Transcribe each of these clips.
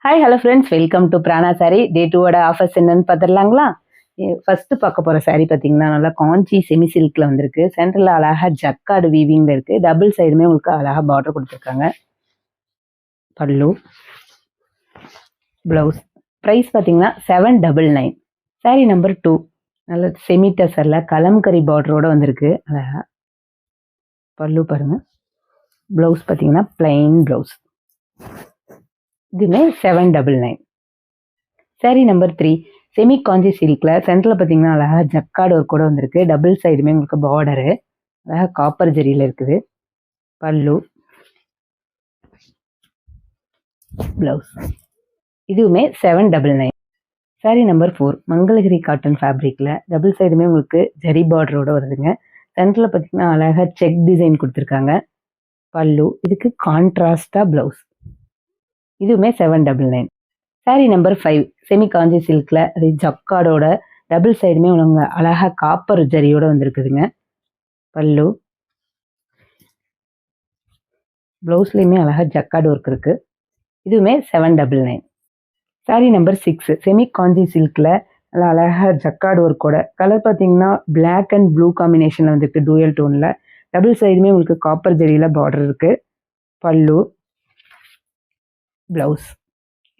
Hi hello friends, welcome to Prana sari. Day 2 offers என்னன்னு பார்த்துடலாங்களா? First பார்க்க போகிற சாரி பார்த்தீங்கன்னா நல்லா காஞ்சி செமி சில்கில் வந்திருக்கு. சென்டரில் அழகாக ஜக்கார்டு வீவிங்கில் இருக்குது. டபுள் சைடுமே உங்களுக்கு அழகாக பார்டர் கொடுத்துருக்காங்க. பல்லு, ப்ளவுஸ். ப்ரைஸ் பார்த்தீங்கன்னா 799. சாரி நம்பர் 2 நல்ல செமி டசரில் கலம்கரி பார்டரோடு வந்திருக்கு. அழகாக பல்லு பாருங்கள். ப்ளவுஸ் பார்த்தீங்கன்னா பிளைன் ப்ளவுஸ். இதுவுமே 799. சாரி நம்பர் 3 செமி காஞ்சி சில்கில் சென்டரில் பார்த்தீங்கன்னா அழகாக ஜக்கார்டு ஒர்க் கூட வந்திருக்கு. டபுள் சைடுமே உங்களுக்கு பார்டரு அழகாக காப்பர் ஜெரியில் இருக்குது. பல்லு, ப்ளவுஸ். இதுவுமே 799. சாரி நம்பர் 4 மங்களகிரி காட்டன் ஃபேப்ரிக்கில் டபுள் சைடுமே உங்களுக்கு ஜரி பார்டரோடு வருதுங்க. சென்டரில் பார்த்தீங்கன்னா அழகாக செக் டிசைன் கொடுத்துருக்காங்க. பல்லு, இதுக்கு கான்ட்ராஸ்டாக ப்ளவுஸ். இதுவுமே 799. சாரி நம்பர் 5 செமி காஞ்சி சில்கில் அது ஜக்கார்டோட டபுள் சைடுமே உங்க அழகாக காப்பர் ஜரியோட வந்திருக்குதுங்க. பல்லு, ப்ளவுஸ்லேயுமே அழகாக ஜக்கார்டு ஒர்க் இருக்குது. இதுவுமே 799. சாரி நம்பர் 6 செமி காஞ்சி சில்கில் நல்லா அழகாக ஜக்கார்டு ஒர்க்கோட கலர் பார்த்தீங்கன்னா பிளாக் அண்ட் ப்ளூ காம்பினேஷனில் வந்துருக்கு. டூயல் டோனில் டபுள் சைடுமே உங்களுக்கு காப்பர் ஜரியில் பார்டர் இருக்குது. பல்லு, ப்ளவுஸ்.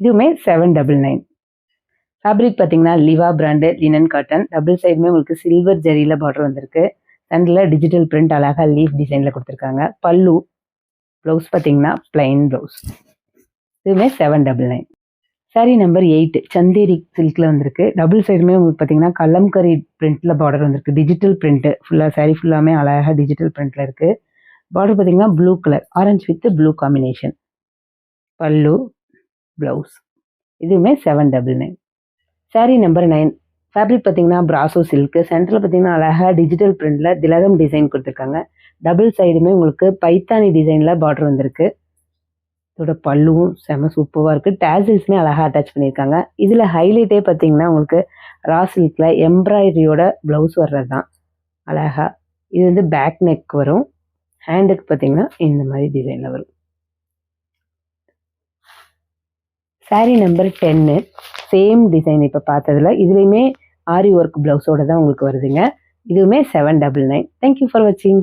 இதுவுமே 799. ஃபேப்ரிக் பார்த்தீங்கன்னா லிவா பிராண்டு லினன் காட்டன். டபுள் சைடுமே உங்களுக்கு சில்வர் ஜரியில் பார்டர் வந்திருக்கு. சென்டரில் டிஜிட்டல் பிரிண்ட் அழகாக லீஃப் டிசைனில் கொடுத்துருக்காங்க. பல்லு, ப்ளவுஸ் பார்த்தீங்கன்னா பிளைன் ப்ளவுஸ். இதுவுமே 799. சாரி நம்பர் 8 சந்தேரி சில்கில் வந்திருக்கு. டபுள் சைடுமே உங்களுக்கு பார்த்தீங்கன்னா கலம்கரி பிரிண்ட்டில் பார்டர் வந்திருக்கு. டிஜிட்டல் பிரிண்ட்டு ஃபுல்லாக சாரி ஃபுல்லாமே அழகாக டிஜிட்டல் பிரிண்ட்டில் இருக்குது. பார்டர் பார்த்தீங்கன்னா blue colour orange with blue combination. பல்லு, ப்ளவுஸ். இதுவுமே 799. சாரி நம்பர் 9 ஃபேப்ரிக் பார்த்தீங்கன்னா பிராசோ சில்க்கு. சென்டரில் பார்த்தீங்கன்னா அழகாக டிஜிட்டல் பிரிண்டில் திலகம் டிசைன் கொடுத்துருக்காங்க. டபுள் சைடுமே உங்களுக்கு பைத்தானி டிசைனில் பார்டர் வந்திருக்கு. இதோட பல்லுவும் செம சூப்பராக இருக்குது. டேசில்ஸுமே அழகாக அட்டாச் பண்ணியிருக்காங்க. இதில் ஹைலைட்டே பார்த்தீங்கன்னா உங்களுக்கு ரா சில்கில் எம்ப்ராய்டரியோட ப்ளவுஸ் வர்றது தான் அழகாக. இது வந்து பேக் நெக் வரும். ஹேண்டுக்கு பார்த்தீங்கன்னா இந்த மாதிரி டிசைனில் வரும். சாரி நம்பர் 10 சேம் டிசைன் இப்போ பார்த்ததில் இதுலேயுமே ஆரி ஒர்க் ப்ளவுஸோடு தான் உங்களுக்கு வருதுங்க. இதுவுமே 799. தேங்க்யூ ஃபார் வாட்சிங்.